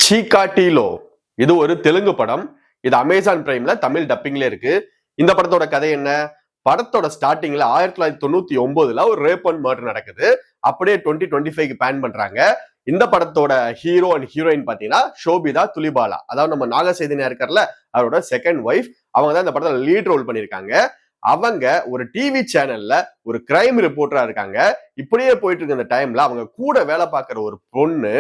சீகாட்டிலோ இது ஒரு தெலுங்கு படம். இது அமேசான் பிரைம்ல தமிழ் டப்பிங்ல இருக்கு. இந்த படத்தோட கதை என்ன? படத்தோட ஸ்டார்டிங்ல 1999ல ஒரு ரேப் அண்ட் மர்டர் நடக்குது. அப்படியே 2025க்கு பேன் பண்றாங்க. இந்த படத்தோட ஹீரோ அண்ட் ஹீரோயின் பாத்தீங்கன்னா ஷோபிதா துலிபாலா, அதாவது நம்ம நாகசைதன்யா இருக்கார்ல, அவரோட செகண்ட் ஒய்ஃப். அவங்க தான் இந்த படத்துல லீட் ரோல் பண்ணிருக்காங்க. அவங்க ஒரு டிவி சேனல்ல ஒரு கிரைம் ரிப்போர்ட்டரா இருக்காங்க. இப்படியே போயிட்டு இருக்க இந்த டைம்ல அவங்க கூட வேலை பார்க்கிற ஒரு பொண்ணு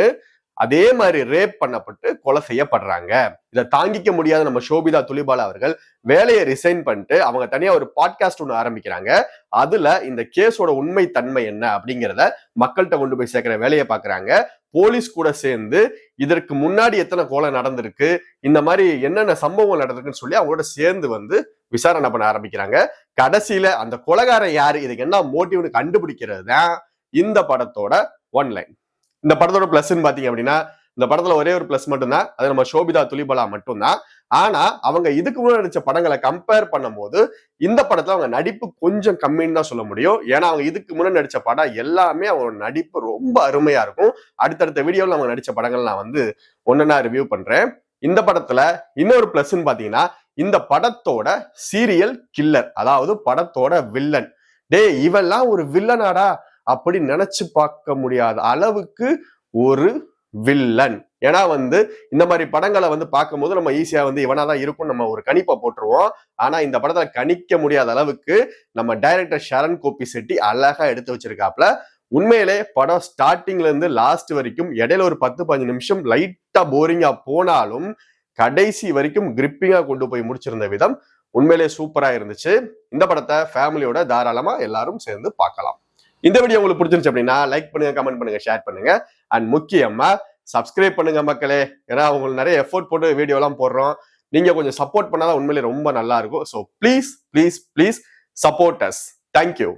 அதே மாதிரி ரேப் பண்ணப்பட்டு கொலை செய்யப்படுறாங்க. இதை தாங்கிக்க முடியாத நம்ம ஷோபிதா துலிபாலா அவர்கள் வேலையை ரிசைன் பண்ணிட்டு அவங்க தனியா ஒரு பாட்காஸ்ட் ஒண்ணு ஆரம்பிக்கிறாங்க. அதுல இந்த கேஸோட உண்மை தன்மை என்ன அப்படிங்கிறத மக்கள்கிட்ட கொண்டு போய் சேர்க்கிற வேலையை பாக்குறாங்க. போலீஸ் கூட சேர்ந்து இதற்கு முன்னாடி எத்தனை கொலை நடந்திருக்கு, இந்த மாதிரி என்னென்ன சம்பவங்கள் நடந்திருக்குன்னு சொல்லி அவங்களோட சேர்ந்து வந்து விசாரணை பண்ண ஆரம்பிக்கிறாங்க. கடைசியில அந்த கொலைகாரன் யாரு, இதுக்கு என்ன மோட்டிவ்னு கண்டுபிடிக்கிறது தான் இந்த படத்தோட ஒன்லைன். இந்த படத்தோட பிளஸ்ன்னு பாத்தீங்க அப்படின்னா, இந்த படத்துல ஒரே ஒரு பிளஸ் மட்டும்தான், அது நம்ம ஷோபிதா துலிபாலா மட்டும்தான். ஆனா அவங்க இதுக்கு முன்னாடி நடிச்ச படங்களை கம்பேர் பண்ணும் போது இந்த படத்துல அவங்க நடிப்பு கொஞ்சம் கம்மின்னு தான் சொல்ல முடியும். ஏன்னா அவங்க இதுக்கு முன்னாடி நடிச்ச படம் எல்லாமே அவங்களோட நடிப்பு ரொம்ப அருமையா இருக்கும். அடுத்தடுத்த வீடியோல அவங்க நடிச்ச படங்கள் நான் வந்து ஒன்னா ரிவ்யூ பண்றேன். இந்த படத்துல இன்னொரு பிளஸ்ன்னு பாத்தீங்கன்னா, இந்த படத்தோட சீரியல் கில்லர், அதாவது படத்தோட வில்லன், இவெல்லாம் ஒரு வில்லனாடா அப்படி நினைச்சு பார்க்க முடியாத அளவுக்கு ஒரு வில்லன். ஏன்னா வந்து இந்த மாதிரி படங்களை வந்து பார்க்கும் போது நம்ம ஈஸியா வந்து இவனாதான் இருக்கும் நம்ம ஒரு கணிப்பை போட்டுருவோம். ஆனா இந்த படத்துல கணிக்க முடியாத அளவுக்கு நம்ம டைரக்டர் ஷரண் கோபி செட்டி அழகா எடுத்து வச்சிருக்காப்ல. உண்மையிலே படம் ஸ்டார்டிங்ல இருந்து லாஸ்ட் வரைக்கும் இடையில ஒரு 10-15 நிமிஷம் லைட்டா போரிங்கா போனாலும் கடைசி வரைக்கும் கிரிப்பிங்கா கொண்டு போய் முடிச்சிருந்த விதம் உண்மையிலே சூப்பரா இருந்துச்சு. இந்த படத்தை ஃபேமிலியோட தாராளமா எல்லாரும் சேர்ந்து பார்க்கலாம். இந்த வீடியோ உங்களுக்கு பிடிச்சிருச்சு அப்படின்னா லைக் பண்ணுங்க, கமெண்ட் பண்ணுங்க, ஷேர் பண்ணுங்க. அண்ட் முக்கியமா சப்ஸ்கிரைப் பண்ணுங்க மக்களே. ஏன்னா உங்களுக்கு நிறைய எஃபோர்ட் போட்டு வீடியோ எல்லாம் போடுறோம். நீங்க கொஞ்சம் சப்போர்ட் பண்ணாதான் உண்மையிலே ரொம்ப நல்லா இருக்கும். So please please please support us. Thank you.